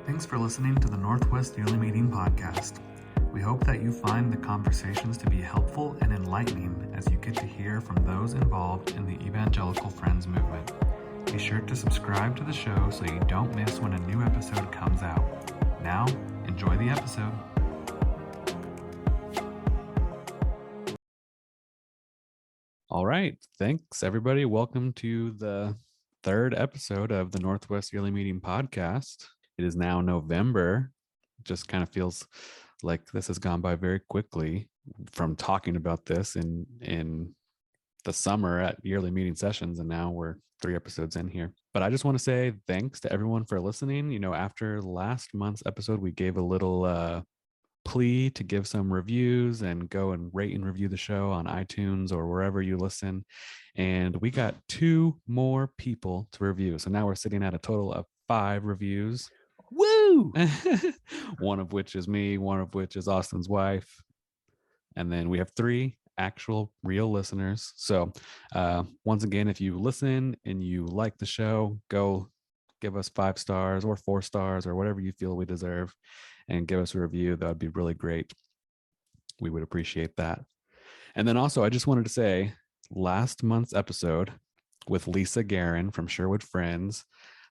Thanks for listening to the Northwest Yearly Meeting podcast. We hope that you find the conversations to be helpful and enlightening as you get to hear from those involved in the Evangelical Friends movement. Be sure to subscribe to the show so you don't miss when a new episode comes out. Now, enjoy the episode. All right. Thanks, everybody. Welcome to the third episode of the Northwest Yearly Meeting podcast. It is now November. It just kind of feels like this has gone by very quickly from talking about this in the summer at yearly meeting sessions. And now we're 3 episodes in here. But I just want to say thanks to everyone for listening. You know, after last month's episode, we gave a little plea to give some reviews and go and rate and review the show on iTunes or wherever you listen. And we got 2 more people to review. So now we're sitting at a total of 5 reviews. Woo! One of which is me, one of which is Austin's wife. And then we have 3 actual real listeners. So once again, if you listen and you like the show, go give us 5 stars or 4 stars or whatever you feel we deserve and give us a review. That would be really great. We would appreciate that. And then also, I just wanted to say last month's episode with Lisa Guerin from Sherwood Friends,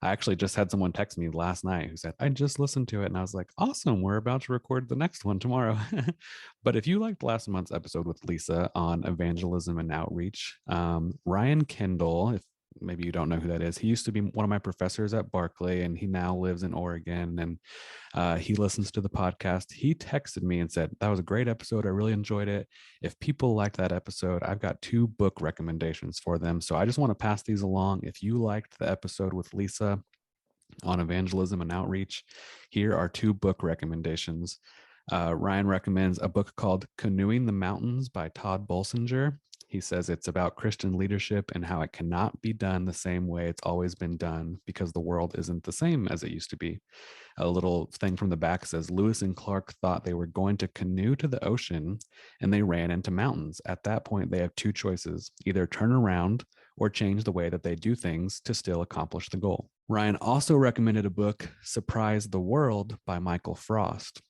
I actually just had someone text me last night who said, I just listened to it. And I was like, awesome, we're about to record the next one tomorrow. But if you liked last month's episode with Lisa on evangelism and outreach, Ryan Kendall, if maybe you don't know who that is, he used to be one of my professors at Berkeley, and he now lives in Oregon, and he listens to the podcast. He texted me and said, that was a great episode. I really enjoyed it. If people liked that episode, I've got 2 book recommendations for them. So I just want to pass these along. If you liked the episode with Lisa on evangelism and outreach, here are 2 book recommendations. Ryan recommends a book called Canoeing the Mountains by Tod Bolsinger. He says it's about Christian leadership and how it cannot be done the same way it's always been done because the world isn't the same as it used to be. A little thing from the back says, Lewis and Clark thought they were going to canoe to the ocean and they ran into mountains. At that point, they have 2 choices, either turn around or change the way that they do things to still accomplish the goal. Ryan also recommended a book, Surprise the World by Michael Frost.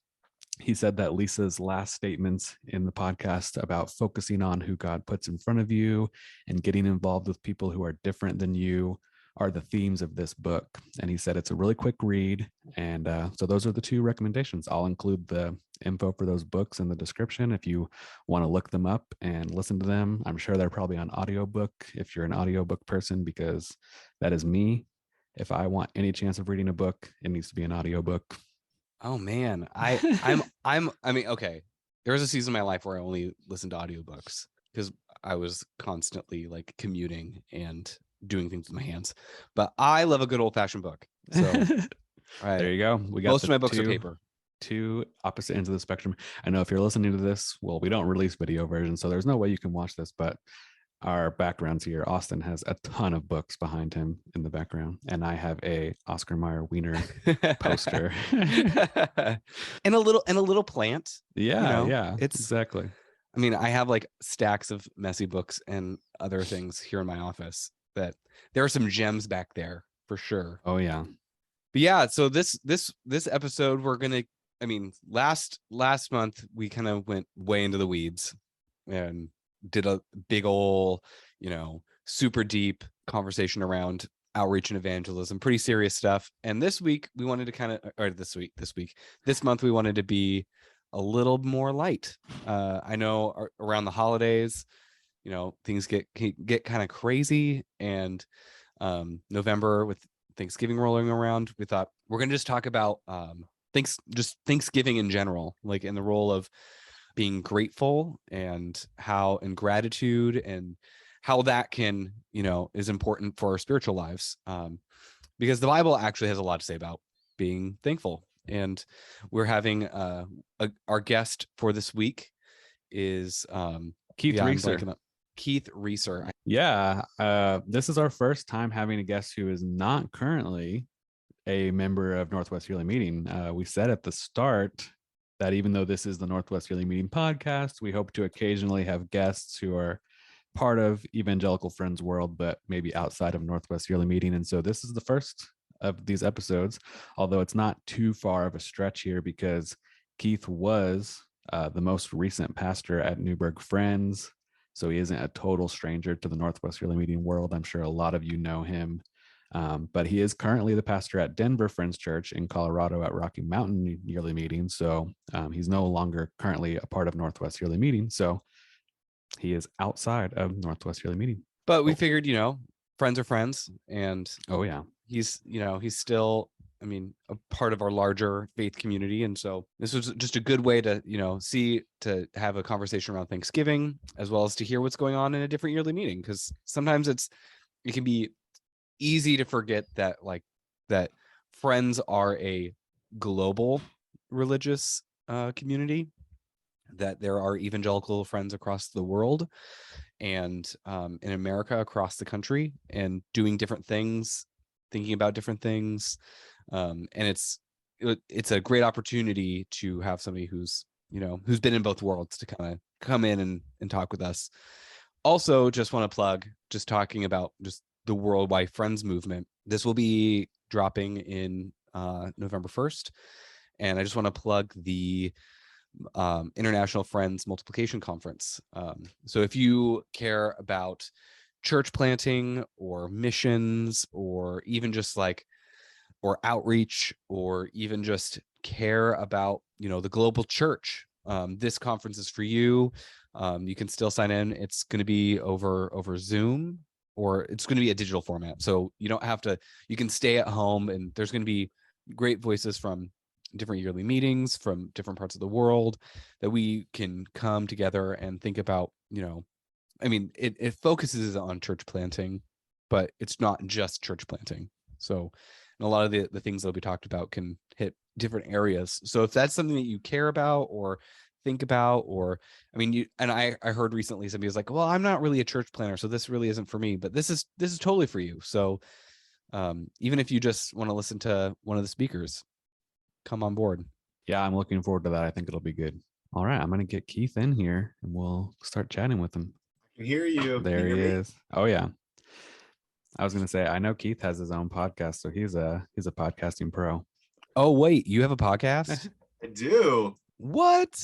He said that Lisa's last statements in the podcast about focusing on who God puts in front of you and getting involved with people who are different than you are the themes of this book. And he said it's a really quick read. And so those are the 2 recommendations. I'll include the info for those books in the description if you want to look them up and listen to them. I'm sure they're probably on audiobook if you're an audiobook person, because that is me. If I want any chance of reading a book, it needs to be an audiobook. Oh man, I mean, okay. There was a season of my life where I only listened to audiobooks because I was constantly like commuting and doing things with my hands. But I love a good old fashioned book. So there you go. We got most of my books are paper. 2 opposite ends of the spectrum. I know if you're listening to this, well, we don't release video versions, so there's no way you can watch this, but our backgrounds here, Austin has a ton of books behind him in the background, and I have a Oscar Mayer Wiener poster and a little plant. Yeah, you know? Yeah, it's exactly. I mean, I have like stacks of messy books and other things here in my office that there are some gems back there for sure. Oh yeah. But yeah, so this episode we're gonna, I mean, last month we kind of went way into the weeds and did a big ole, super deep conversation around outreach and evangelism, pretty serious stuff. And this week we wanted to this month we wanted to be a little more light. I know around the holidays, things get kind of crazy, and November with Thanksgiving rolling around, we thought we're gonna just talk about Thanksgiving in general, like in the role of being grateful and gratitude and how that can, is important for our spiritual lives. Because the Bible actually has a lot to say about being thankful. And we're having our guest for this week is Keith Reeser. Keith Reeser. Yeah. This is our first time having a guest who is not currently a member of Northwest Yearly Meeting. We said at the start that even though this is the Northwest Yearly Meeting podcast, we hope to occasionally have guests who are part of Evangelical Friends world, but maybe outside of Northwest Yearly Meeting. And so this is the first of these episodes, although it's not too far of a stretch here because Keith was the most recent pastor at Newberg Friends. So he isn't a total stranger to the Northwest Yearly Meeting world. I'm sure a lot of you know him. But he is currently the pastor at Denver Friends Church in Colorado at Rocky Mountain Yearly Meeting. So he's no longer currently a part of Northwest Yearly Meeting. So he is outside of Northwest Yearly Meeting. But we figured, friends are friends, and Oh yeah, he's still, a part of our larger faith community. And so this was just a good way to, to have a conversation around Thanksgiving, as well as to hear what's going on in a different yearly meeting. Because sometimes it can be easy to forget that that Friends are a global religious community, that there are evangelical Friends across the world and in America, across the country, and doing different things, thinking about different things. And it's a great opportunity to have somebody who's been in both worlds to kind of come in and talk with us. Also, just want to plug, just talking about just the worldwide Friends movement. This will be dropping in November 1st. And I just want to plug the International Friends Multiplication Conference. So if you care about church planting or missions, or even just or outreach, or even just care about, the global church, this conference is for you. You can still sign in. It's going to be over Zoom, or it's going to be a digital format. So you don't have to, you can stay at home, and there's going to be great voices from different yearly meetings from different parts of the world that we can come together and think about. It focuses on church planting, but it's not just church planting. So, and a lot of the things that'll be talked about can hit different areas. So if that's something that you care about or think about, or I heard recently somebody was like, well, I'm not really a church planner, so this really isn't for me, but this is totally for you. So even if you just want to listen to one of the speakers, come on board. Yeah, I'm looking forward to that. I think it'll be good. All right, I'm going to get Keith in here and we'll start chatting with him. I can hear you. There he is. Oh yeah. I was going to say, I know Keith has his own podcast, so he's a podcasting pro. Oh wait, you have a podcast? I do. What?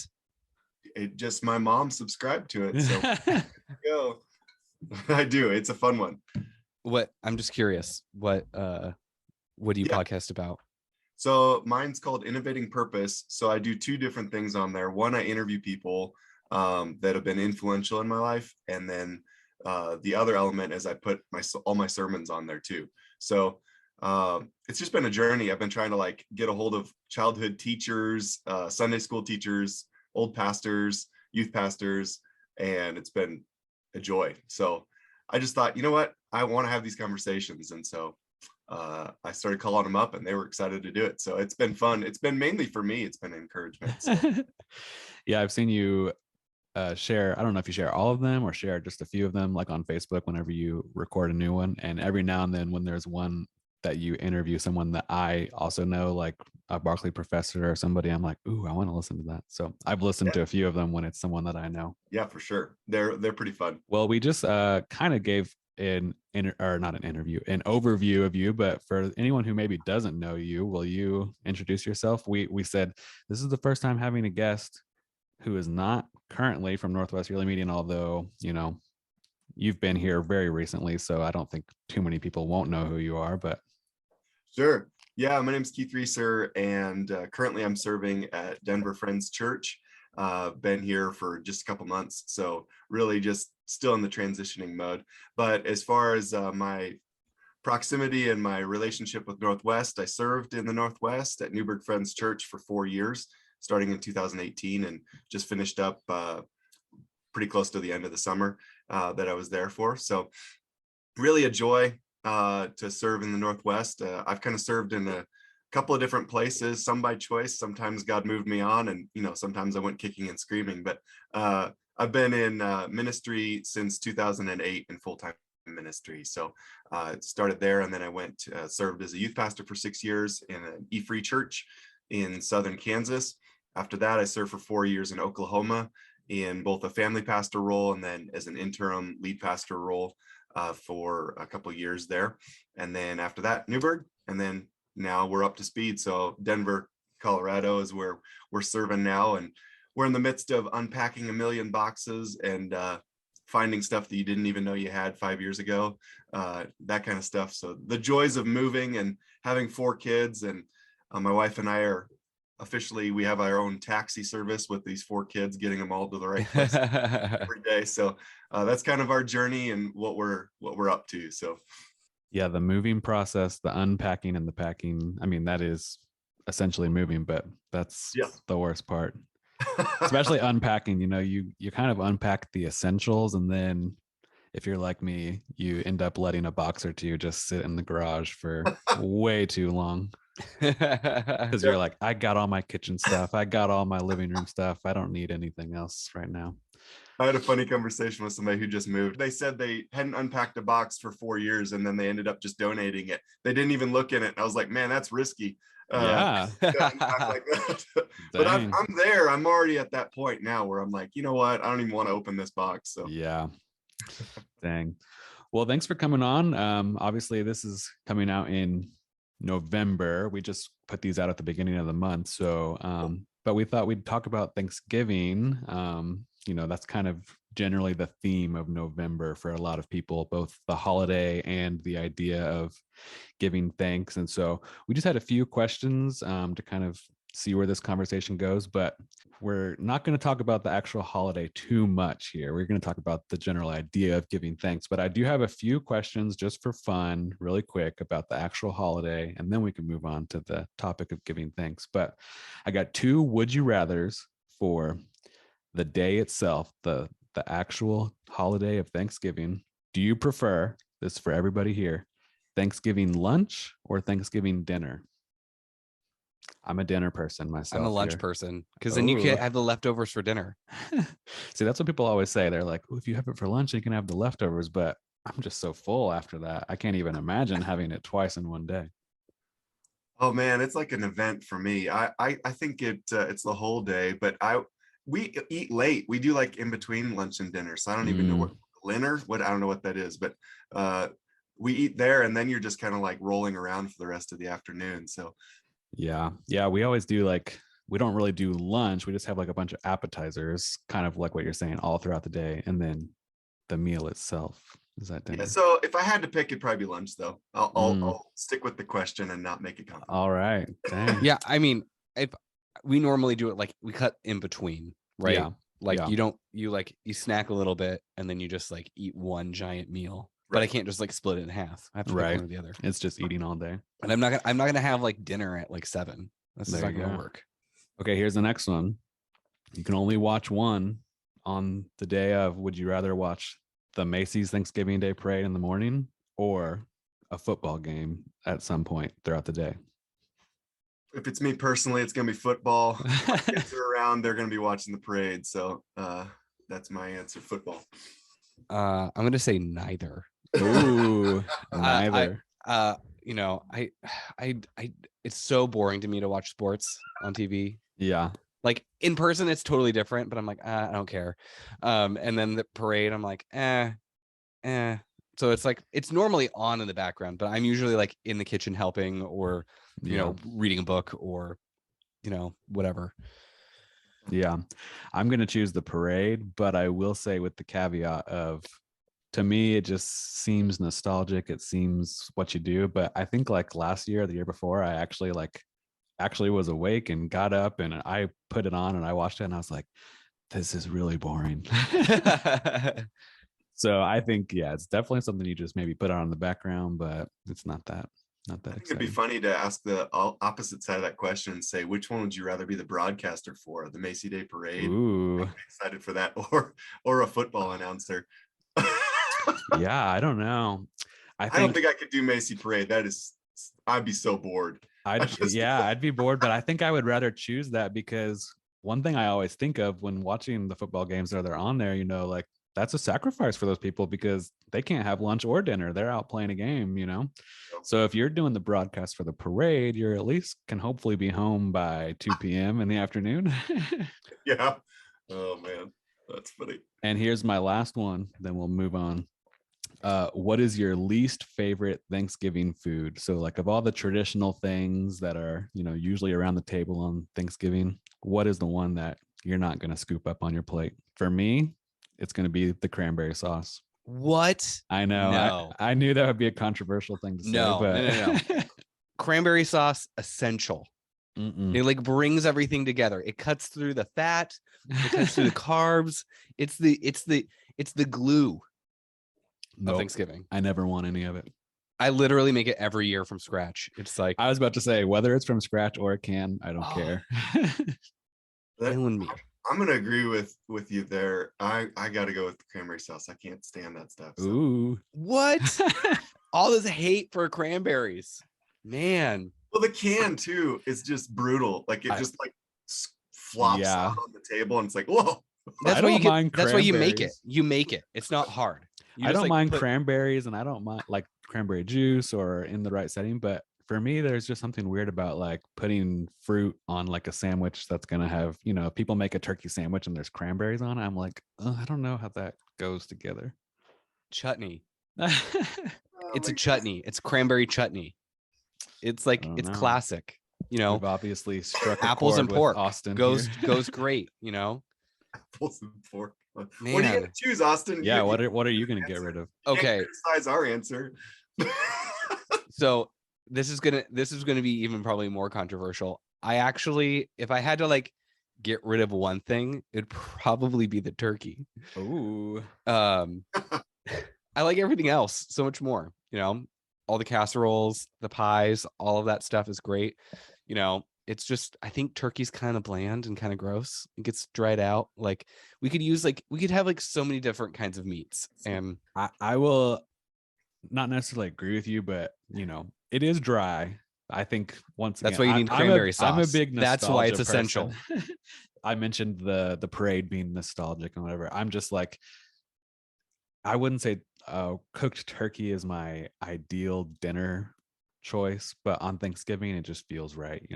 It just, my mom subscribed to it, so there you go. I do. It's a fun one. What? I'm just curious. What do you podcast about? So mine's called Innovating Purpose. So I do two different things on there. One, I interview people that have been influential in my life, and then the other element is I put all my sermons on there too. So it's just been a journey. I've been trying to get a hold of childhood teachers, Sunday school teachers, old pastors, youth pastors, and it's been a joy. So I just thought, you know what, I want to have these conversations, and so I started calling them up, and they were excited to do it. So it's been fun. It's been mainly for me. It's been encouragement. So. Yeah, I've seen you share, I don't know if you share all of them or share just a few of them, like on Facebook whenever you record a new one. And every now and then when there's one that you interview someone that I also know, like a Barclay professor or somebody, I'm like, ooh, I want to listen to that. So I've listened to a few of them when it's someone that I know. Yeah, for sure. They're pretty fun. Well, we just kind of gave an overview of you, but for anyone who maybe doesn't know you, will you introduce yourself? We said this is the first time having a guest who is not currently from Northwest Yearly Meeting, although, you've been here very recently, so I don't think too many people won't know who you are, but. Sure. Yeah, my name is Keith Reeser, and currently I'm serving at Denver Friends Church. Been here for just a couple months, so really just still in the transitioning mode. But as far as my proximity and my relationship with Northwest, I served in the Northwest at Newberg Friends Church for 4 years, starting in 2018, and just finished up pretty close to the end of the summer that I was there for. So really a joy to serve in the Northwest. I've kind of served in a couple of different places, some by choice. Sometimes God moved me on, and sometimes I went kicking and screaming. But I've been in ministry since 2008 in full-time ministry. So it started there, and then I went served as a youth pastor for 6 years in an E-Free church in southern Kansas. After that, I served for 4 years in Oklahoma in both a family pastor role and then as an interim lead pastor role. for a couple of years there. And then after that, Newburgh. And then now we're up to speed. So Denver, Colorado is where we're serving now. And we're in the midst of unpacking a million boxes and finding stuff that you didn't even know you had 5 years ago, that kind of stuff. So the joys of moving and having 4 kids, and my wife and I are officially, we have our own taxi service with these 4 kids, getting them all to the right place every day. So that's kind of our journey and what we're up to. So yeah, the moving process, the unpacking and the packing, I mean, that is essentially moving, but that's the worst part. Especially unpacking, you kind of unpack the essentials, and then if you're like me, you end up letting a box or two just sit in the garage for way too long, because you're like, I got all my kitchen stuff, I got all my living room stuff, I don't need anything else right now. I had a funny conversation with somebody who just moved. They said they hadn't unpacked a box for 4 years, and then they ended up just donating it. They didn't even look in it. I was like, man, that's risky. Yeah. Like that. But I'm there. I'm already at that point now where I'm like, you know what? I don't even want to open this box. So yeah. Dang. Well, thanks for coming on. Obviously, this is coming out in November. We just put these out at the beginning of the month. So, but we thought we'd talk about Thanksgiving. That's kind of generally the theme of November for a lot of people, both the holiday and the idea of giving thanks. And so we just had a few questions to kind of see where this conversation goes, but we're not going to talk about the actual holiday too much here. We're going to talk about the general idea of giving thanks, but I do have a few questions just for fun, really quick, about the actual holiday, and then we can move on to the topic of giving thanks. But I got 2 would you rathers for the day itself, the actual holiday of Thanksgiving. Do you prefer, this for everybody here, Thanksgiving lunch or Thanksgiving dinner? I'm a dinner person myself. I'm a lunch person, because then you can have the leftovers for dinner. See, that's what people always say. They're like, if you have it for lunch, you can have the leftovers, but I'm just so full after that. I can't even imagine having it twice in one day. Oh man, it's like an event for me. I think it's the whole day, but we eat late. We do like in between lunch and dinner. So I don't even know what I don't know what that is, but we eat there, and then you're just kind of like rolling around for the rest of the afternoon. So yeah, we always do, like, we don't really do lunch. We just have like a bunch of appetizers, kind of like what you're saying, all throughout the day, and then the meal itself is that dinner. Yeah, so if I had to pick, it'd probably be lunch, though. I'll stick with the question and not make it complicated. All right. Dang. Yeah, I mean, if we normally do it, like, we cut in between, right? Yeah. Like, you snack a little bit, and then you just like eat one giant meal. Right. But I can't just like split it in half. I have to pick one or the other. It's just eating all day. And I'm not gonna have like dinner at like 7. That's just not gonna work. Okay, here's the next one. You can only watch one on the day of. Would you rather watch the Macy's Thanksgiving Day Parade in the morning or a football game at some point throughout the day? If it's me personally, it's gonna be football. If my kids are around, they're gonna be watching the parade. So that's my answer: football. I'm gonna say neither. Ooh, neither. I it's so boring to me to watch sports on TV. Yeah. Like in person, it's totally different, but I'm like, I don't care. And then the parade, I'm like, So it's like, it's normally on in the background, but I'm usually like in the kitchen helping, or, reading a book, or, whatever. Yeah. I'm going to choose the parade, but I will say, with the caveat of, to me, it just seems nostalgic. It seems what you do. But I think like last year, the year before, I actually was awake and got up and I put it on and I watched it and I was like, this is really boring. So I think, it's definitely something you just maybe put on in the background, but it's not that I think it'd be funny to ask the opposite side of that question and say, which one would you rather be the broadcaster for? The Macy Day Parade? Ooh. I'm excited for that, or a football announcer. Yeah, I don't know. I don't think I could do Macy Parade. I'd be so bored. I'd be bored, but I think I would rather choose that, because one thing I always think of when watching the football games that are on there, like, that's a sacrifice for those people because they can't have lunch or dinner. They're out playing a game, So if you're doing the broadcast for the parade, you're at least can hopefully be home by 2 p.m. in the afternoon. Yeah. Oh man, that's funny. And here's my last one, then we'll move on. What is your least favorite Thanksgiving food? So like of all the traditional things that are, usually around the table on Thanksgiving, what is the one that you're not going to scoop up on your plate? For me, it's going to be the cranberry sauce. What? I know. No. I knew that would be a controversial thing to say, No, but no. Cranberry sauce, essential. Mm-mm. It like brings everything together. It cuts through the fat, it cuts through the carbs. It's the glue of Nope. Thanksgiving. I never want any of it. I literally make it every year from scratch. It's like I was about to say, whether it's from scratch or a can, I don't care. killing me. I'm gonna agree with you there. I gotta go with the cranberry sauce. I can't stand that stuff. So. Ooh. What? All this hate for cranberries, man. Well, the can too is just brutal. Like it just like flops out on the table, and it's like, whoa. That's why you get. That's why you make it. You make it. It's not hard. I don't mind cranberries, and I don't mind like cranberry juice or in the right setting. But for me, there's just something weird about like putting fruit on like a sandwich that's gonna have, people make a turkey sandwich and there's cranberries on it. I'm like, I don't know how that goes together. Chutney. It's a chutney. It's cranberry chutney. It's like it's classic. We've obviously struck apples and pork. Austin goes great. Apples and pork. Man. What are you gonna choose, Austin? Yeah. What are you gonna get rid of? Okay. Criticize our answer. So this is gonna be even probably more controversial. I actually, if I had to like get rid of one thing, it'd probably be the turkey. Ooh. I like everything else so much more. All the casseroles, the pies, all of that stuff is great. It's just, I think turkey's kind of bland and kind of gross. It gets dried out. Like we could have like so many different kinds of meats. And I will not necessarily agree with you, but it is dry. I think once again, that's why you need cranberry sauce. I'm a big nostalgia That's why it's person. essential. I mentioned the parade being nostalgic and whatever. I'm just like, I wouldn't say cooked turkey is my ideal dinner choice, but on Thanksgiving it just feels right,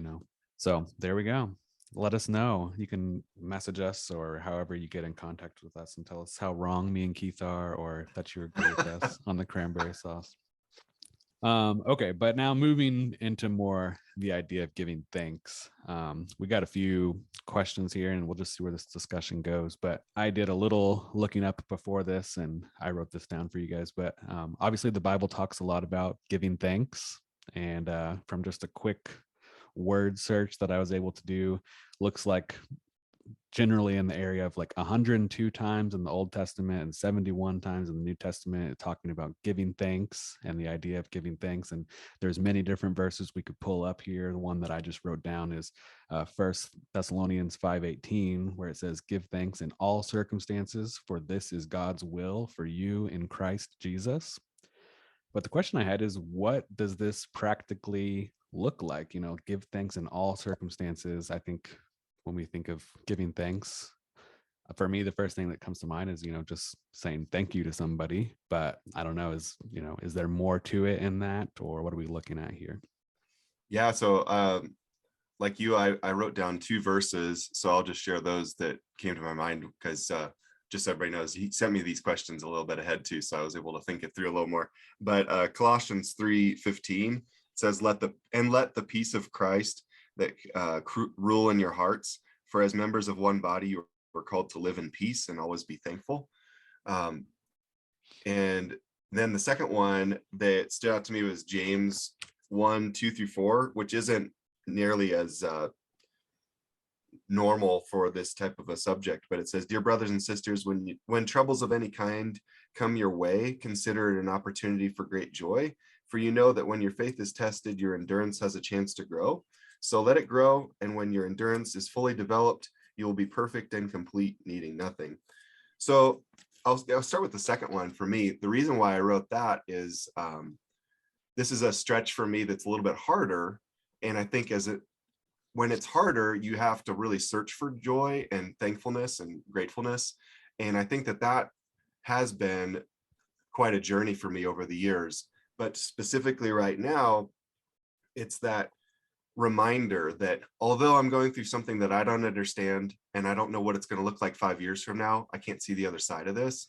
So there we go. Let us know. You can message us or however you get in contact with us and tell us how wrong me and Keith are, or that you agree with us on the cranberry sauce. Okay, but now moving into more the idea of giving thanks. We got a few questions here and we'll just see where this discussion goes. But I did a little looking up before this and I wrote this down for you guys. But obviously the Bible talks a lot about giving thanks. And from just a quick word search that I was able to do, looks like generally in the area of like 102 times in the Old Testament and 71 times in the New Testament, talking about giving thanks and the idea of giving thanks. And there's many different verses we could pull up here. The one that I just wrote down is 1 Thessalonians 5:18, where it says, "Give thanks in all circumstances, for this is God's will for you in Christ Jesus." But the question I had is, what does this practically look like? Give thanks in all circumstances. I think when we think of giving thanks, for me, the first thing that comes to mind is, just saying thank you to somebody. But I don't know, is there more to it in that, or what are we looking at here? Yeah. So like you, I wrote down 2 verses. So I'll just share those that came to my mind because just so everybody knows, he sent me these questions a little bit ahead too. So I was able to think it through a little more. But Colossians 3:15 says, let the peace of Christ that rule in your hearts, for as members of one body you are called to live in peace and always be thankful. And then the second one that stood out to me was James 1:2-4, which isn't nearly as normal for this type of a subject, but it says, "Dear brothers and sisters, when troubles of any kind come your way, consider it an opportunity for great joy, for you know that when your faith is tested, your endurance has a chance to grow. So let it grow, and when your endurance is fully developed, you will be perfect and complete, needing nothing." So I'll start with the second one. For me, the reason why I wrote that is this is a stretch for me that's a little bit harder, and I think when it's harder, you have to really search for joy and thankfulness and gratefulness, and I think that has been quite a journey for me over the years. But specifically right now, it's that reminder that although I'm going through something that I don't understand and I don't know what it's going to look like 5 years from now, I can't see the other side of this,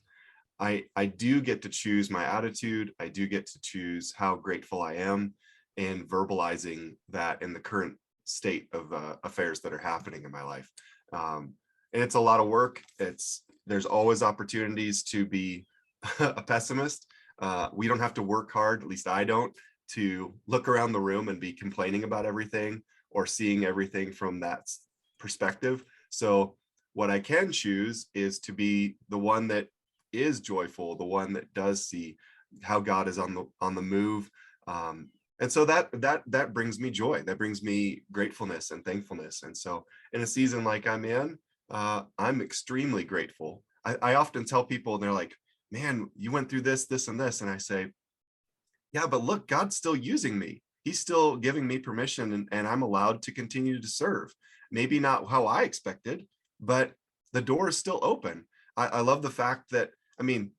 I do get to choose my attitude. I do get to choose how grateful I am, and verbalizing that in the current state of affairs that are happening in my life. And it's a lot of work. There's always opportunities to be a pessimist. We don't have to work hard, at least I don't, to look around the room and be complaining about everything or seeing everything from that perspective. So what I can choose is to be the one that is joyful, the one that does see how God is on the move. And so that brings me joy. That brings me gratefulness and thankfulness. And so in a season like I'm in, I'm extremely grateful. I often tell people, and they're like, man, you went through this, this, and this. And I say, yeah, but look, God's still using me. He's still giving me permission, and I'm allowed to continue to serve. Maybe not how I expected, but the door is still open. I love the fact that, I mean,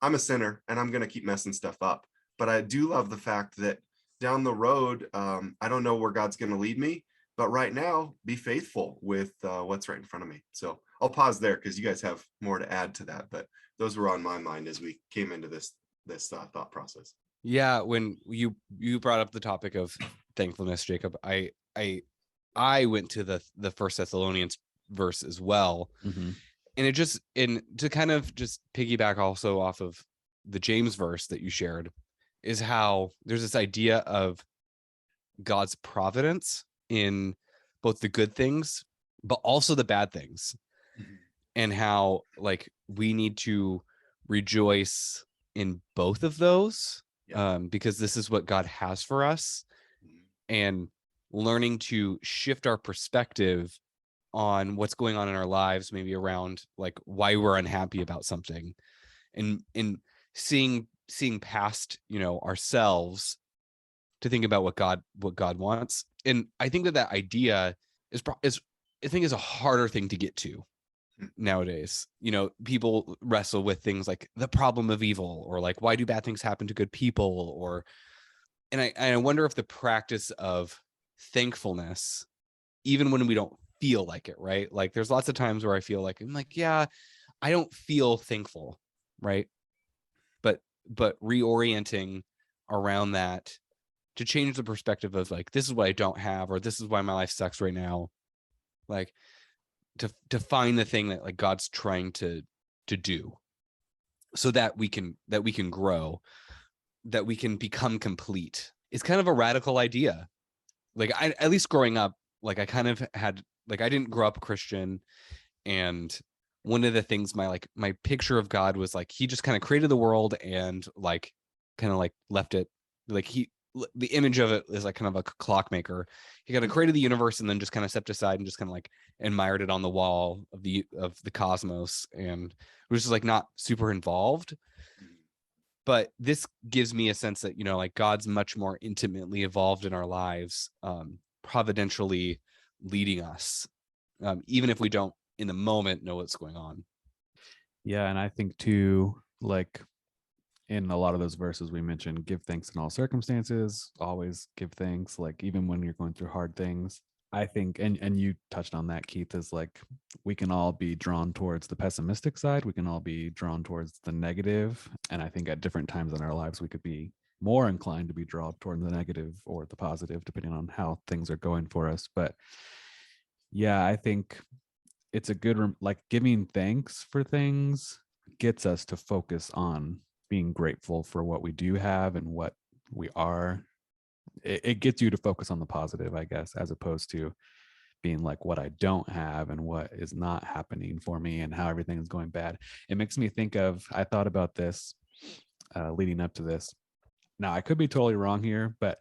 I'm a sinner and I'm going to keep messing stuff up, but I do love the fact that down the road, I don't know where God's going to lead me, but right now, be faithful with what's right in front of me. So I'll pause there because you guys have more to add to that, but those were on my mind as we came into this thought process. Yeah, when you brought up the topic of thankfulness, Jacob, I went to the First Thessalonians verse as well. Mm-hmm. And it just, and to kind of just piggyback also off of the James verse that you shared, is how there's this idea of God's providence in both the good things, but also the bad things. Mm-hmm. And how like we need to rejoice in both of those. Yeah. Because this is what God has for us, and learning to shift our perspective on what's going on in our lives, maybe around like why we're unhappy about something, and seeing past, ourselves to think about what God wants. And I think that idea is a harder thing to get to nowadays. People wrestle with things like the problem of evil, or like, why do bad things happen to good people? And I wonder if the practice of thankfulness, even when we don't feel like it, right? Like there's lots of times where I feel like, I'm like, yeah, I don't feel thankful, right? But reorienting around that to change the perspective of like, this is what I don't have, or this is why my life sucks right now. Like to find the thing that like God's trying to do, so that we can grow, that we can become complete. It's kind of a radical idea. Like at least growing up, like I kind of had, like, I didn't grow up Christian. And one of the things my picture of God was like, he just kind of created the world and like kind of like left it, like the image of it is like kind of a clockmaker. He kind of created the universe and then just kind of stepped aside and just kind of like admired it on the wall of the cosmos, and was just like not super involved. But this gives me a sense that, like God's much more intimately involved in our lives, providentially leading us, even if we don't in the moment know what's going on. Yeah. And I think too, like in a lot of those verses we mentioned, give thanks in all circumstances, always give thanks, like even when you're going through hard things. I think, and you touched on that, Keith, is like we can all be drawn towards the pessimistic side. We can all be drawn towards the negative. And I think at different times in our lives, we could be more inclined to be drawn toward the negative or the positive, depending on how things are going for us. But yeah, I think it's a good, like giving thanks for things gets us to focus on being grateful for what we do have and what we are. It gets you to focus on the positive, I guess, as opposed to being like what I don't have and what is not happening for me and how everything is going bad. It makes me think of, I thought about this leading up to this. Now I could be totally wrong here, but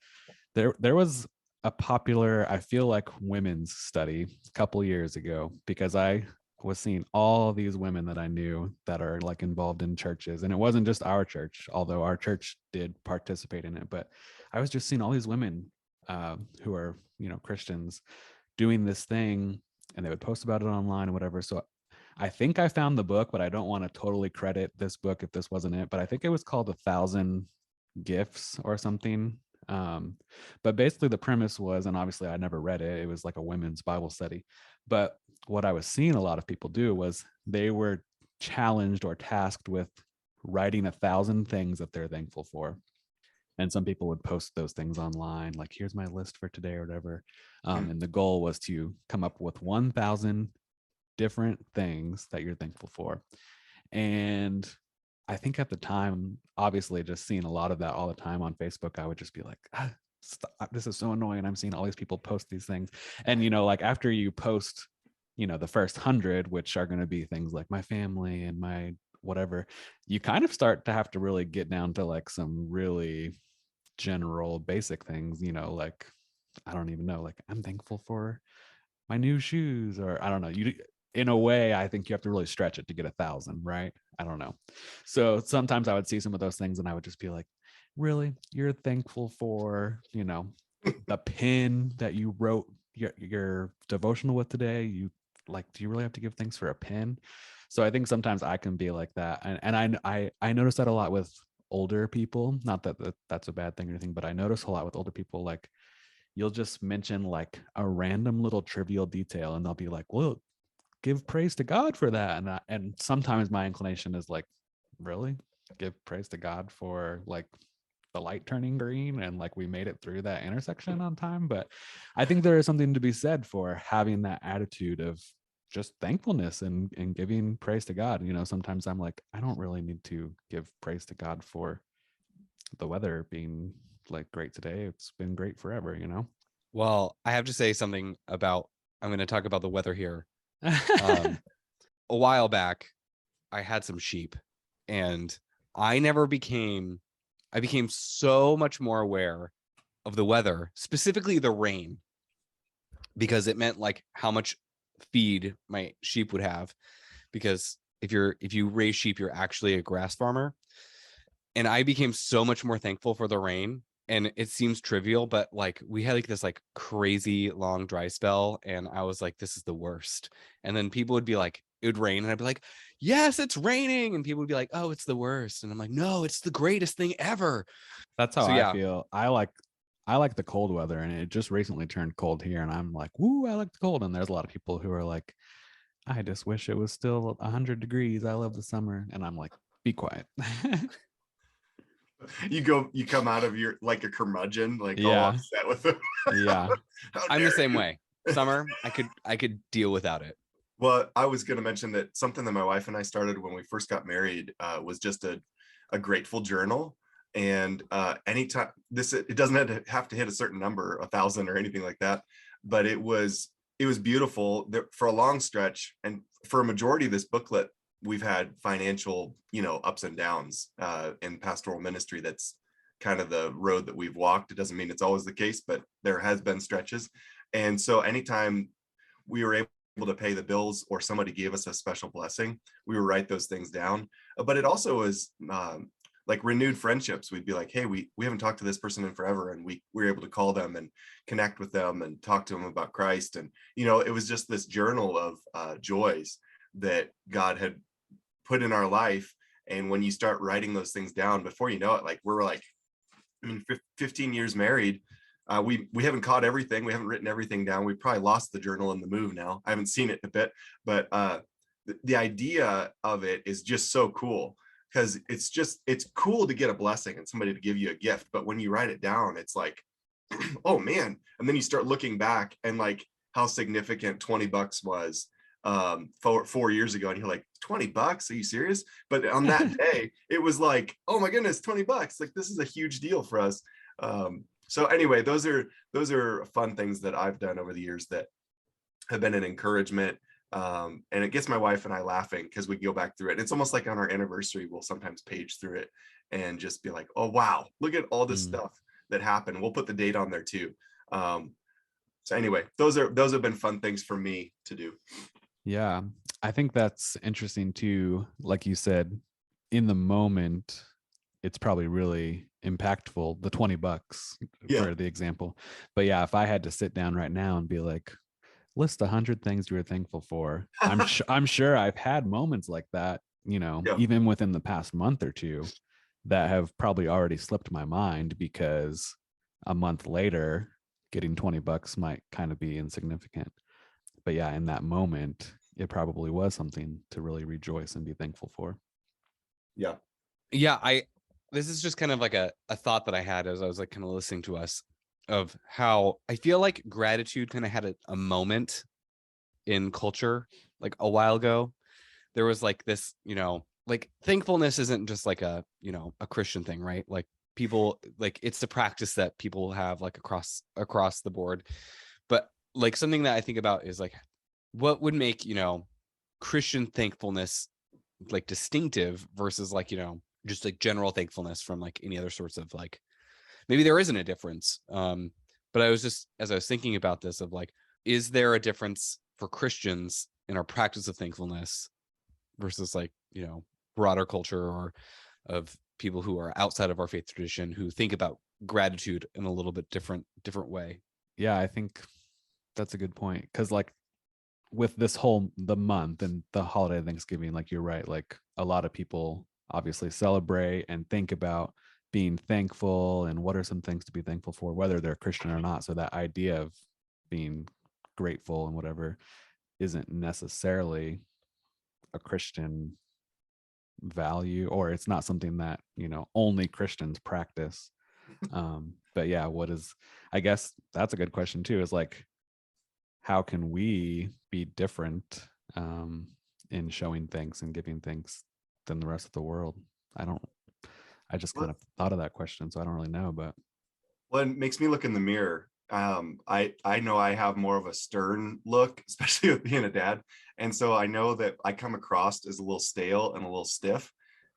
there was a popular, I feel like, women's study a couple years ago, because I was seeing all these women that I knew that are like involved in churches. And it wasn't just our church, although our church did participate in it, but I was just seeing all these women who are, Christians doing this thing, and they would post about it online or whatever. So I think I found the book, but I don't want to totally credit this book if this wasn't it, but I think it was called 1,000 Gifts or something. But basically the premise was, and obviously I never read it, it was like a women's Bible study, but what I was seeing a lot of people do was they were challenged or tasked with writing 1,000 things that they're thankful for. And some people would post those things online, like, here's my list for today or whatever. And the goal was to come up with 1,000 different things that you're thankful for. And I think at the time, obviously, just seeing a lot of that all the time on Facebook, I would just be like, stop, this is so annoying. I'm seeing all these people post these things. And, like after you post, the first 100, which are going to be things like my family and my whatever, you kind of start to have to really get down to like some really general basic things, like, I don't even know, like, I'm thankful for my new shoes, or I don't know. In a way, I think you have to really stretch it to get 1,000, right? I don't know. So sometimes I would see some of those things and I would just be like, really? You're thankful for, the pen that you wrote your devotional with today? Do you really have to give thanks for a pen? So I think sometimes I can be like that. And I notice that a lot with older people. Not that that's a bad thing or anything, but I notice a lot with older people, like, you'll just mention like a random little trivial detail and they'll be like, well, give praise to God for that. And sometimes my inclination is like, really? Give praise to God for like the light turning green and like we made it through that intersection on time. But I think there is something to be said for having that attitude of just thankfulness and giving praise to God. Sometimes I'm like, I don't really need to give praise to God for the weather being like great today. It's been great forever. Well, I have to say something about, I'm going to talk about the weather here. A while back, I had some sheep and I became so much more aware of the weather, specifically the rain, because it meant like how much feed my sheep would have. Because if you raise sheep, you're actually a grass farmer. And I became so much more thankful for the rain. And it seems trivial, but like we had like this like crazy long dry spell. And I was like, this is the worst. And then people would be like, it would rain. And I'd be like, yes, it's raining. And people would be like, oh, it's the worst. And I'm like, no, it's the greatest thing ever. That's how So I yeah. feel. I like the cold weather, and it just recently turned cold here, and I'm like, woo, I like the cold. And there's a lot of people who are like, I just wish it was still 100 degrees. I love the summer. And I'm like, be quiet. You come out of your like a curmudgeon, like all Yeah. upset with it. Yeah. I'm the same way. Summer, I could deal without it. Well, I was going to mention that something that my wife and I started when we first got married was just a grateful journal. And anytime it doesn't have to hit a certain number, 1,000 or anything like that, but it was beautiful for a long stretch. And for a majority of this booklet, we've had financial, ups and downs in pastoral ministry. That's kind of the road that we've walked. It doesn't mean it's always the case, but there has been stretches. And so anytime we were able to pay the bills or somebody gave us a special blessing, we would write those things down. But it also was like renewed friendships. We'd be like, hey, we haven't talked to this person in forever, and we were able to call them and connect with them and talk to them about Christ. And it was just this journal of joys that God had put in our life. And when you start writing those things down, before you know it, like we're like, 15 years married, we haven't caught everything. We haven't written everything down. We probably lost the journal in the move now. I haven't seen it in a bit, but the idea of it is just so cool, because it's cool to get a blessing and somebody to give you a gift. But when you write it down, it's like, oh man. And then you start looking back and like how significant $20 was 4 years ago. And you're like, $20? Are you serious? But on that day, it was like, oh my goodness, $20. Like, this is a huge deal for us. So anyway, those are fun things that I've done over the years that have been an encouragement. And it gets my wife and I laughing because we go back through it. It's almost like on our anniversary, we'll sometimes page through it and just be like, oh, wow, look at all this stuff that happened. We'll put the date on there too. So anyway, those have been fun things for me to do. Yeah, I think that's interesting too. Like you said, in the moment, it's probably really impactful, the $20 for the example. But yeah, if I had to sit down right now and be like, list 100 things you were thankful for, I'm sure I've had moments like that, even within the past month or two, that have probably already slipped my mind, because a month later, getting $20 might kind of be insignificant. But yeah, in that moment, it probably was something to really rejoice and be thankful for. Yeah. Yeah, this is just kind of like a thought that I had as I was like kind of listening to us, of how I feel like gratitude kind of had a moment in culture like a while ago. There was like this, like thankfulness isn't just like a Christian thing, right? Like people, like it's a practice that people have like across the board. But like something that I think about is like what would make, Christian thankfulness like distinctive versus like, just like general thankfulness from like any other sorts of like, maybe there isn't a difference. But I was just, as I was thinking about this, of like, is there a difference for Christians in our practice of thankfulness versus like, broader culture, or of people who are outside of our faith tradition who think about gratitude in a little bit different way? Yeah, I think that's a good point. Because like with the month and the holiday of Thanksgiving, like you're right, like a lot of people obviously celebrate and think about being thankful and what are some things to be thankful for, whether they're Christian or not. So that idea of being grateful and whatever isn't necessarily a Christian value, or it's not something that, only Christians practice. But yeah, I guess that's a good question too, is like, how can we be different in showing thanks and giving thanks than the rest of the world? I just kind of thought of that question, so I don't really know. But Well, it makes me look in the mirror. I know I have more of a stern look, especially with being a dad, and so I know that I come across as a little stale and a little stiff,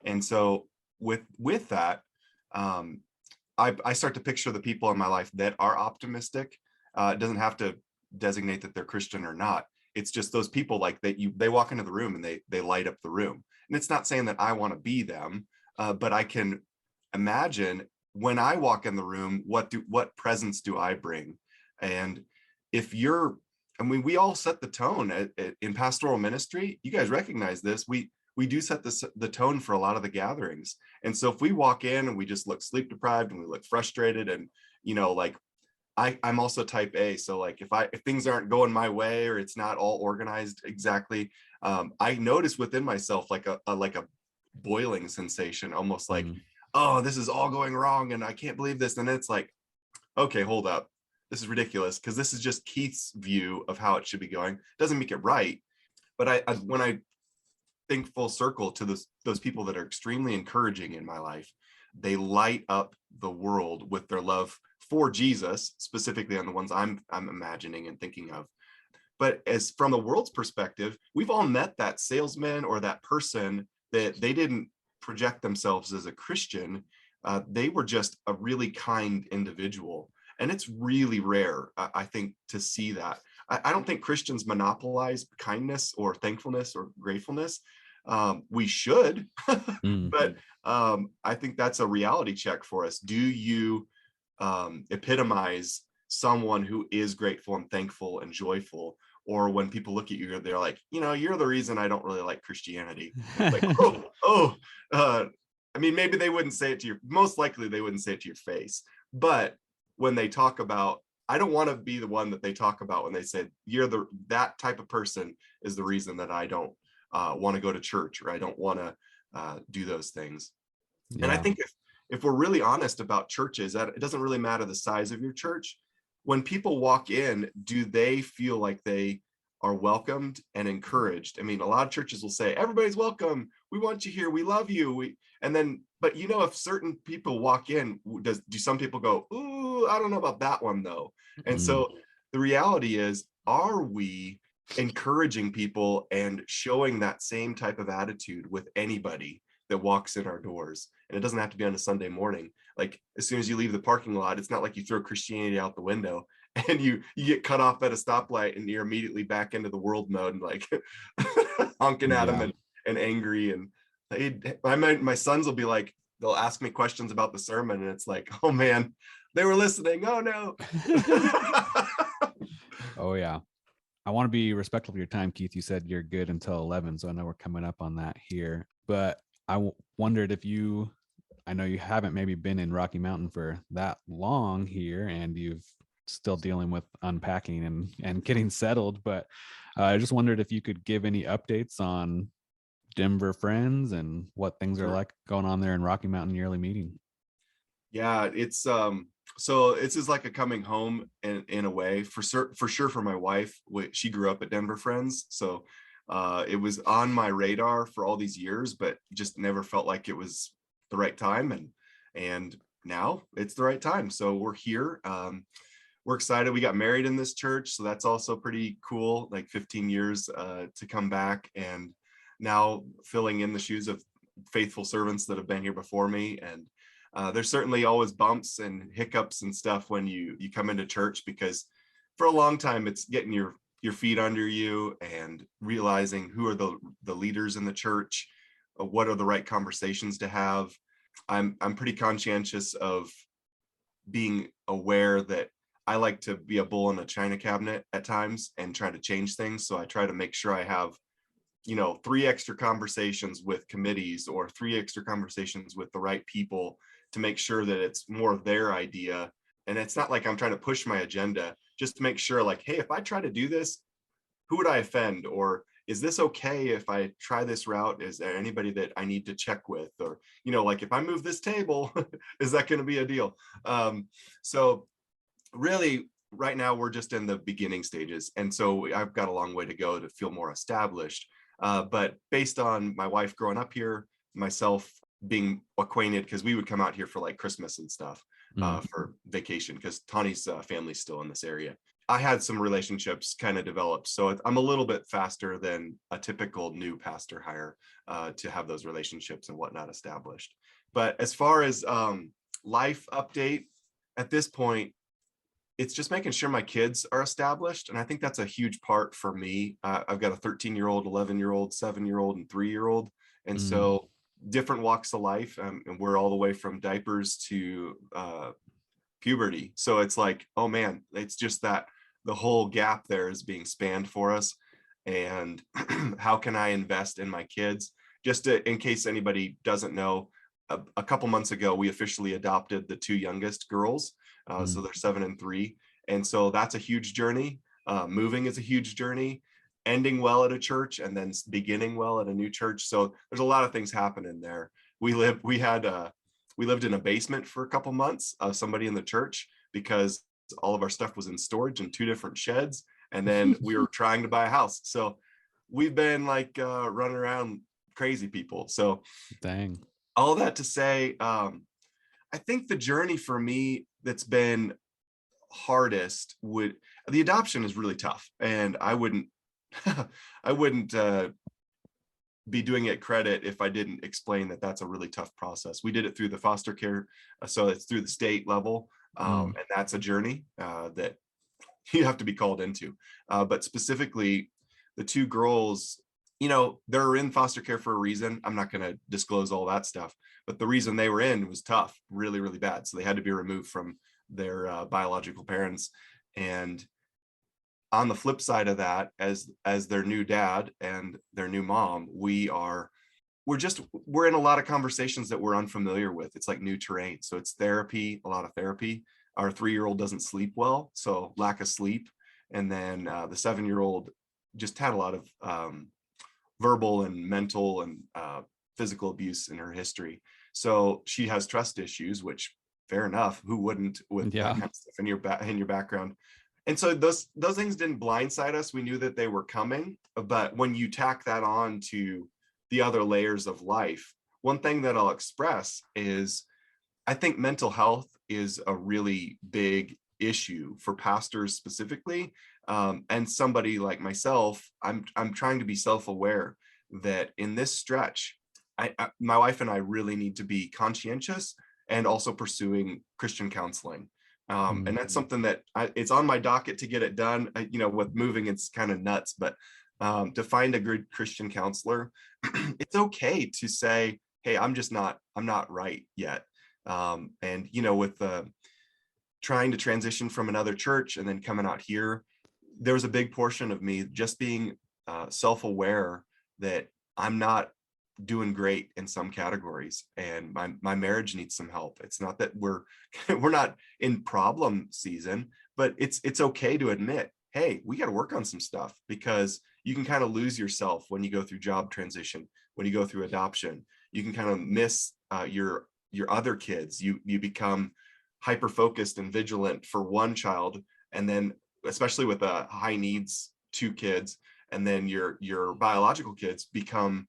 and so with that, I start to picture the people in my life that are optimistic. It doesn't have to designate that they're Christian or not. It's just those people like that they walk into the room and they light up the room. And it's not saying that I want to be them, but I can imagine when I walk in the room, what presence do I bring? And if you're, I mean, we all set the tone in pastoral ministry. You guys recognize this. We do set the tone for a lot of the gatherings. And so if we walk in and we just look sleep deprived and we look frustrated, and like I'm also type A, so like if things aren't going my way or it's not all organized exactly, I notice within myself like a boiling sensation, almost like, oh, this is all going wrong and I can't believe this. And it's like, okay, hold up, this is ridiculous, because this is just Keith's view of how it should be going. Doesn't make it right. But I when I think full circle to those people that are extremely encouraging in my life, they light up the world with their love for Jesus, specifically on the ones I'm imagining and thinking of. But as from the world's perspective, we've all met that salesman or that person that they didn't project themselves as a Christian. They were just a really kind individual. And it's really rare, I think, to see that. I don't think Christians monopolize kindness or thankfulness or gratefulness. We should, but I think that's a reality check for us. Do you epitomize someone who is grateful and thankful and joyful? Or when people look at you, they're like, you're the reason I don't really like Christianity. Like, I mean, maybe they wouldn't say it to most likely they wouldn't say it to your face. But when they talk about, I don't want to be the one that they talk about when they say that type of person is the reason that I don't want to go to church, or I don't want to do those things. Yeah. And I think if we're really honest about churches, that it doesn't really matter the size of your church. When people walk in, do they feel like they are welcomed and encouraged? I mean, a lot of churches will say, everybody's welcome. We want you here. We love you. But if certain people walk in, do some people go, ooh, I don't know about that one though. And so the reality is, are we encouraging people and showing that same type of attitude with anybody that walks in our doors? And it doesn't have to be on a Sunday morning. Like as soon as you leave the parking lot, it's not like you throw Christianity out the window and you get cut off at a stoplight and you're immediately back into the world mode and like honking at them and angry. And my sons will be like, they'll ask me questions about the sermon and it's like, oh man, they were listening. Oh no. Oh yeah. I want to be respectful of your time, Keith. You said you're good until 11, so I know we're coming up on that here. But I wondered if I know you haven't maybe been in Rocky Mountain for that long here, and you've still dealing with unpacking and getting settled. But I just wondered if you could give any updates on Denver Friends and what things are Sure. like going on there in Rocky Mountain yearly meeting. Yeah, it's so this is like a coming home in a way for sure for my wife. She grew up at Denver Friends, so it was on my radar for all these years, but just never felt like it was the right time, and now it's the right time. So we're here. We're excited. We got married in this church, so that's also pretty cool. Like 15 years to come back, and now filling in the shoes of faithful servants that have been here before me. And there's certainly always bumps and hiccups and stuff when you come into church, because for a long time it's getting your feet under you and realizing who are the leaders in the church, what are the right conversations to have. I'm pretty conscientious of being aware that I like to be a bull in a china cabinet at times and try to change things. So I try to make sure I have, 3 extra conversations with committees or 3 extra conversations with the right people to make sure that it's more their idea. And it's not like I'm trying to push my agenda, just to make sure, like, hey, if I try to do this, who would I offend? Or is this okay if I try this route? Is there anybody that I need to check with? Or, like if I move this table, is that going to be a deal? So really, right now we're just in the beginning stages. And so I've got a long way to go to feel more established. But based on my wife growing up here, myself being acquainted, because we would come out here for like Christmas and stuff for vacation, because Tawny's family's still in this area. I had some relationships kind of developed. So I'm a little bit faster than a typical new pastor hire to have those relationships and whatnot established. But as far as life update, at this point, it's just making sure my kids are established. And I think that's a huge part for me. I've got a 13-year-old, 11-year-old, 7-year-old, and 3-year-old. And so different walks of life. And we're all the way from diapers to puberty. So it's like, oh man, it's just that the whole gap there is being spanned for us. And how can I invest in my kids? Just in case anybody doesn't know, a couple months ago, we officially adopted the 2 youngest girls. So they're 7 and 3. And so that's a huge journey. Moving is a huge journey, ending well at a church and then beginning well at a new church. So there's a lot of things happening there. We lived in a basement for a couple months of somebody in the church, because all of our stuff was in storage in 2 different sheds. And then we were trying to buy a house. So we've been like running around crazy people. So Dang. All that to say, I think the journey for me that's been hardest the adoption is really tough. And I wouldn't be doing it credit if I didn't explain that that's a really tough process. We did it through the foster care. So it's through the state level. And that's a journey that you have to be called into. But specifically, the 2 girls, they're in foster care for a reason. I'm not going to disclose all that stuff, but the reason they were in was tough, really, really bad. So they had to be removed from their biological parents. And on the flip side of that, as their new dad and their new mom, we're in a lot of conversations that we're unfamiliar with. It's like new terrain. So it's therapy, a lot of therapy. Our 3-year-old doesn't sleep well, so lack of sleep. And then the 7-year-old just had a lot of verbal and mental and physical abuse in her history. So she has trust issues, which fair enough, who wouldn't with that kind of stuff in your background. And so those things didn't blindside us. We knew that they were coming, but when you tack that on to the other layers of life, one thing that I'll express is I think mental health is a really big issue for pastors specifically. And somebody like myself, I'm trying to be self-aware that in this stretch, my wife and I really need to be conscientious and also pursuing Christian counseling. And that's something that it's on my docket to get it done. With moving, it's kind of nuts, but to find a good Christian counselor, it's okay to say, hey, I'm not right yet. And with trying to transition from another church and then coming out here, there was a big portion of me just being self-aware that I'm not doing great in some categories, and my marriage needs some help. It's not that we're not in problem season, but it's okay to admit, hey, we got to work on some stuff, because you can kind of lose yourself when you go through job transition. when you go through adoption. You can kind of miss your other kids. You become hyper focused and vigilant for one child, and then especially with high needs 2 kids, and then your biological kids become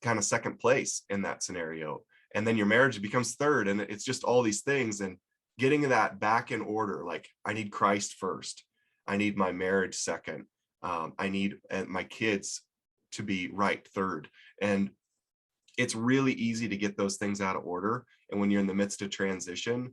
kind of second place in that scenario, and then your marriage becomes third, and it's just all these things. And getting that back in order, like, I need Christ first, I need my marriage second, I need my kids to be right third. And it's really easy to get those things out of order. And when you're in the midst of transition,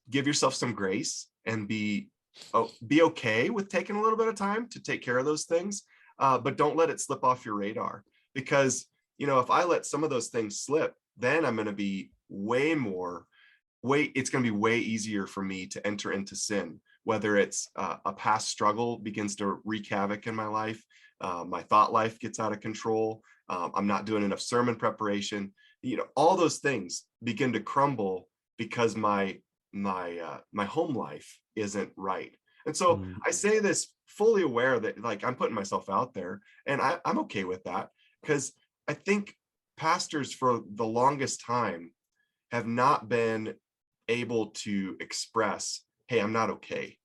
give yourself some grace and be okay with taking a little bit of time to take care of those things, but don't let it slip off your radar. Because, if I let some of those things slip, then I'm going to be it's going to be way easier for me to enter into sin, whether it's a past struggle begins to wreak havoc in my life, my thought life gets out of control, I'm not doing enough sermon preparation, all those things begin to crumble because my home life isn't right. And so I say this fully aware that, like, I'm putting myself out there, and I'm okay with that, because I think pastors for the longest time have not been able to express, hey, I'm not okay,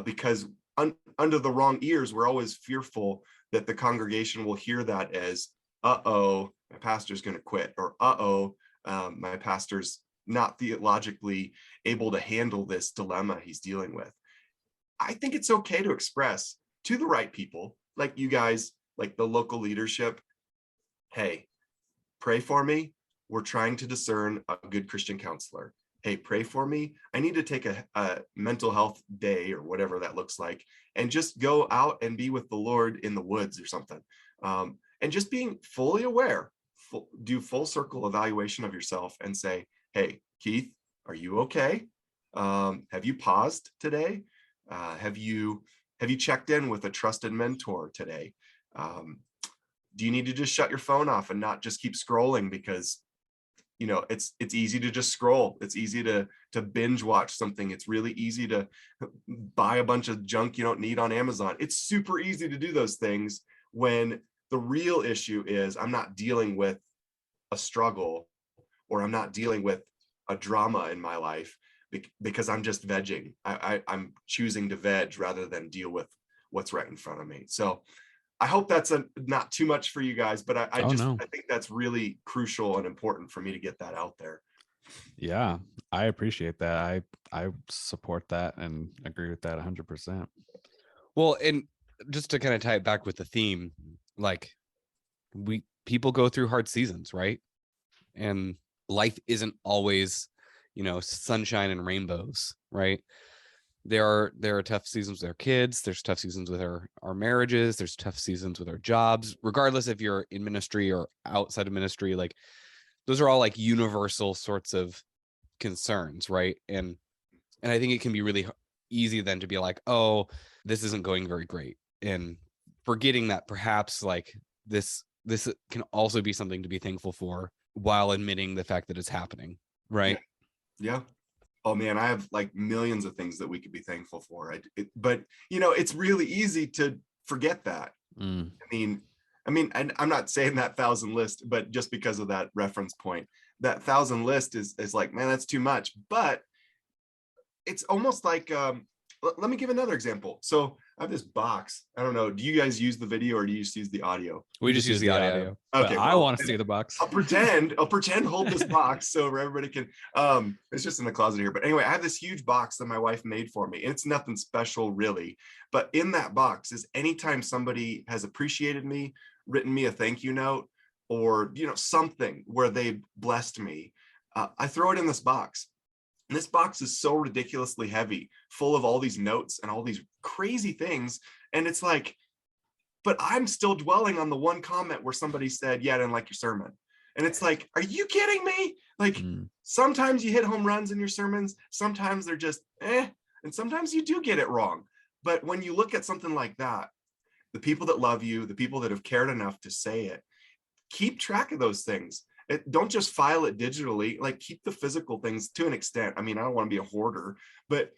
because under the wrong ears, we're always fearful that the congregation will hear that as, uh-oh, my pastor's going to quit, or uh-oh, my pastor's not theologically able to handle this dilemma he's dealing with. I think it's okay to express to the right people, like you guys, like the local leadership, hey, pray for me. We're trying to discern a good Christian counselor. Hey, pray for me. I need to take a mental health day, or whatever that looks like, and just go out and be with the Lord in the woods or something. And just being fully aware, do full circle evaluation of yourself and say, hey, Keith, are you okay? Have you paused today? Have you checked in with a trusted mentor today? Do you need to just shut your phone off and not just keep scrolling? Because it's easy to just scroll. It's easy to binge watch something. It's really easy to buy a bunch of junk you don't need on Amazon. It's super easy to do those things, when the real issue is I'm not dealing with a struggle, or I'm not dealing with a drama in my life, because I'm just vegging. I'm choosing to veg rather than deal with what's right in front of me. So I hope that's not too much for you guys, but I think that's really crucial and important for me to get that out there. Yeah, I appreciate that. I support that and agree with that 100%. Well, and just to kind of tie it back with the theme, like, people go through hard seasons, right? And life isn't always, sunshine and rainbows, right? There are tough seasons with our kids. There's tough seasons with our marriages. There's tough seasons with our jobs, regardless if you're in ministry or outside of ministry. Like, those are all like universal sorts of concerns, right? And I think it can be really easy then to be like, oh, this isn't going very great, and forgetting that perhaps, like, this can also be something to be thankful for, while admitting the fact that it's happening, right? Yeah. Oh man, I have like millions of things that we could be thankful for. But it's really easy to forget that. I mean, and I'm not saying that 1,000 list, but just because of that reference point, that 1,000 list is like, man, that's too much. But it's almost like, let me give another example. So I have this box. I don't know. Do you guys use the video, or do you just use the audio? We just use the audio. Okay, I want to see the box. I'll pretend hold this box so everybody can. It's just in the closet here. But anyway, I have this huge box that my wife made for me. It's nothing special really, but in that box is anytime somebody has appreciated me, written me a thank you note, or something where they blessed me, I throw it in this box. And this box is so ridiculously heavy, full of all these notes and all these crazy things. And it's like, but I'm still dwelling on the one comment where somebody said, yeah, I didn't like your sermon. And it's like, are you kidding me? Like, sometimes you hit home runs in your sermons. Sometimes they're just, and sometimes you do get it wrong. But when you look at something like that, the people that love you, the people that have cared enough to say it, keep track of those things. Don't just file it digitally, like, keep the physical things to an extent. I mean, I don't want to be a hoarder, but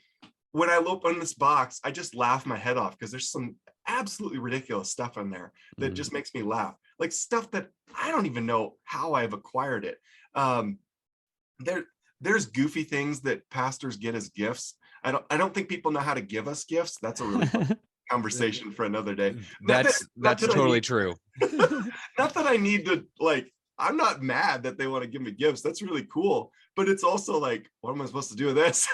when I open this box, I just laugh my head off, because there's some absolutely ridiculous stuff in there that just makes me laugh. like stuff that I don't even know how I've acquired it. There's goofy things that pastors get as gifts. I don't think people know how to give us gifts. That's a really fun conversation for another day. That's totally true. Not that I need to, like, I'm not mad that they want to give me gifts. That's really cool. But it's also like, what am I supposed to do with this?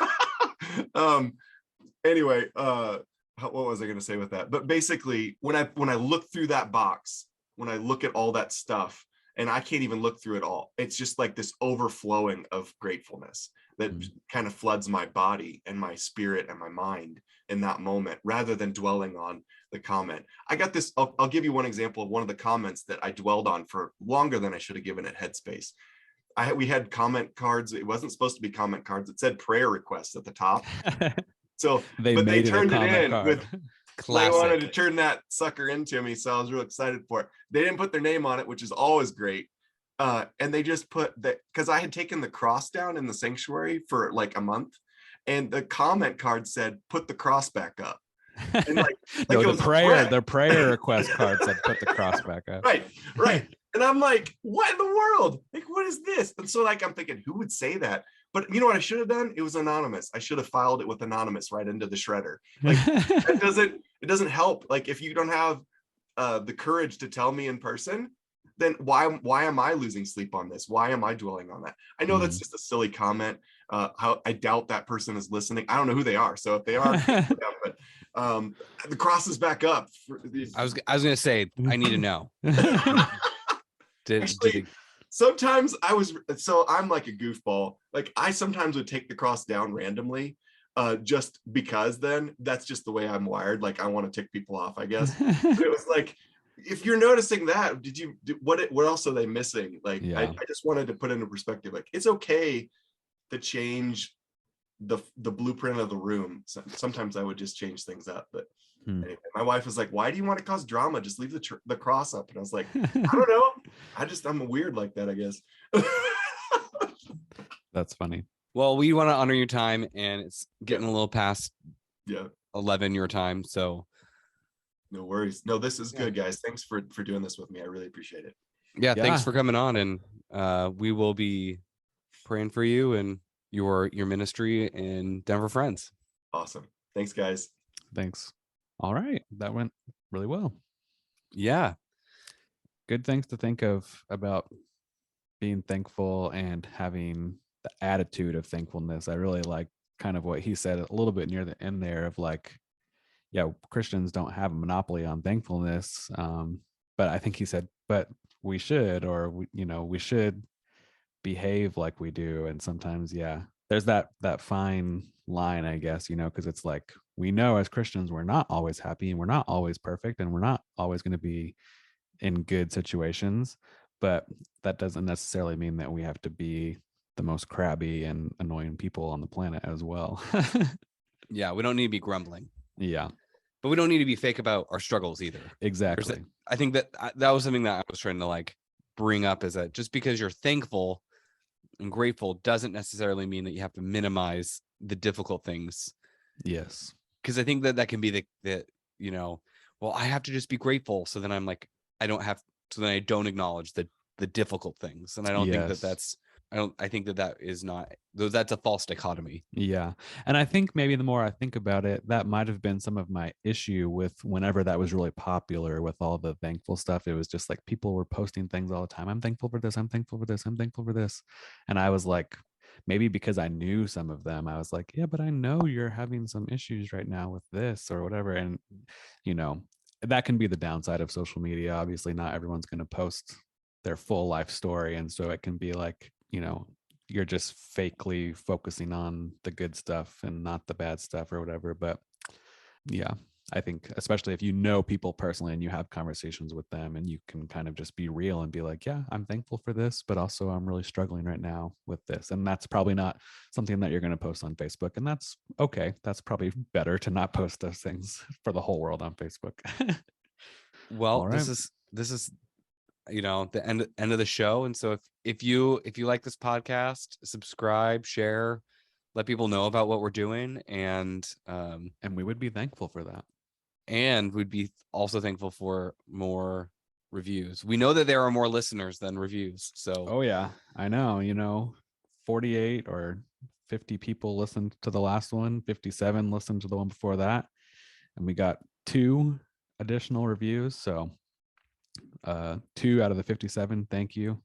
Anyway, what was I going to say with that? But basically, when I look through that box, when I look at all that stuff, and I can't even look through it all, it's just like this overflowing of gratefulness that kind of floods my body and my spirit and my mind in that moment, rather than dwelling on the comment. I got this, I'll give you one example of one of the comments that I dwelled on for longer than I should have given it headspace. We had comment cards. It wasn't supposed to be comment cards. It said prayer requests at the top. So, they turned it in card. With, they wanted to turn that sucker into me. So I was real excited for it. They didn't put their name on it, which is always great. And they just put that, because I had taken the cross down in the sanctuary for like a month, and the comment card said, put the cross back up. And like no, the prayer request card said put the cross back up. Right. And I'm like, what in the world? Like, what is this? And so like, I'm thinking, who would say that? But you know what I should have done? It was anonymous. I should have filed it with anonymous right into the shredder. Like, it doesn't help. Like, if you don't have the courage to tell me in person, then why am I losing sleep on this? Why am I dwelling on that? I know that's just a silly comment. How I doubt that person is listening. I don't know who they are. So if they are, but the cross is back up. I was gonna say, I need to know. Sometimes I'm like a goofball. Like, I sometimes would take the cross down randomly, just because then that's just the way I'm wired. Like, I want to tick people off, I guess. But it was like, if you're noticing that, what else are they missing? Like, I just wanted to put into perspective, like, it's okay to change the blueprint of the room. Sometimes I would just change things up, but anyway, my wife was like, why do you want to cause drama? Just leave the cross up. And I was like, I don't know. I'm weird like that, I guess. That's funny. Well, we want to honor your time, and it's getting a little past 11 your time, so no worries. No, this is good, guys. Thanks for doing this with me. I really appreciate it. Yeah, thanks for coming on, and we will be praying for you and your ministry in Denver Friends. Awesome. Thanks, guys. Thanks. All right, that went really well. Yeah, good things to think of about being thankful and having the attitude of thankfulness. I really like kind of what he said a little bit near the end there of like, yeah, Christians don't have a monopoly on thankfulness. But I think he said, but we should, or we should behave like we do. And sometimes, there's that fine line, I guess, because it's like, we know as Christians, we're not always happy and we're not always perfect and we're not always going to be in good situations, but that doesn't necessarily mean that we have to be the most crabby and annoying people on the planet as well. Yeah, we don't need to be grumbling. Yeah. But we don't need to be fake about our struggles either. Exactly. I think that was something that I was trying to like bring up, is that just because you're thankful and grateful doesn't necessarily mean that you have to minimize the difficult things. Yes. Because I think that can be the well, I have to just be grateful. So then I'm like, I don't acknowledge the difficult things. And I don't think that's I think that is not, that's a false dichotomy. Yeah. And I think maybe the more I think about it, that might have been some of my issue with whenever that was really popular with all the thankful stuff. It was just like people were posting things all the time. I'm thankful for this. I'm thankful for this. I'm thankful for this. And I was like, maybe because I knew some of them, I was like, yeah, but I know you're having some issues right now with this or whatever. And, that can be the downside of social media. Obviously, not everyone's going to post their full life story. And so it can be like, you're just fakely focusing on the good stuff and not the bad stuff or whatever. But yeah, I think especially if you know people personally and you have conversations with them and you can kind of just be real and be like, yeah, I'm thankful for this, but also I'm really struggling right now with this. And that's probably not something that you're going to post on Facebook. And that's okay. That's probably better to not post those things for the whole world on Facebook. Well, right. This is the end of the show. And so if you like this podcast, subscribe, share, let people know about what we're doing, and we would be thankful for that. And we'd be also thankful for more reviews. We know that there are more listeners than reviews. So Oh yeah, I know. 48 or 50 people listened to the last one. 57 listened to the one before that, and we got 2 additional reviews. So 2 out of the 57. Thank you.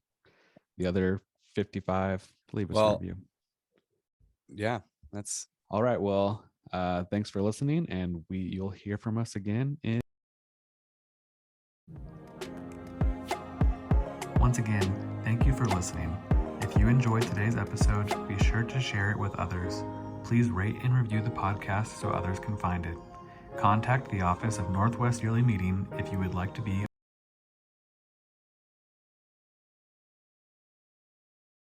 The other 55, leave us a review. Yeah, that's all right. Well, thanks for listening, and you'll hear from us again in. Once again, thank you for listening. If you enjoyed today's episode, be sure to share it with others. Please rate and review the podcast so others can find it. Contact the Office of Northwest Yearly Meeting if you would like to be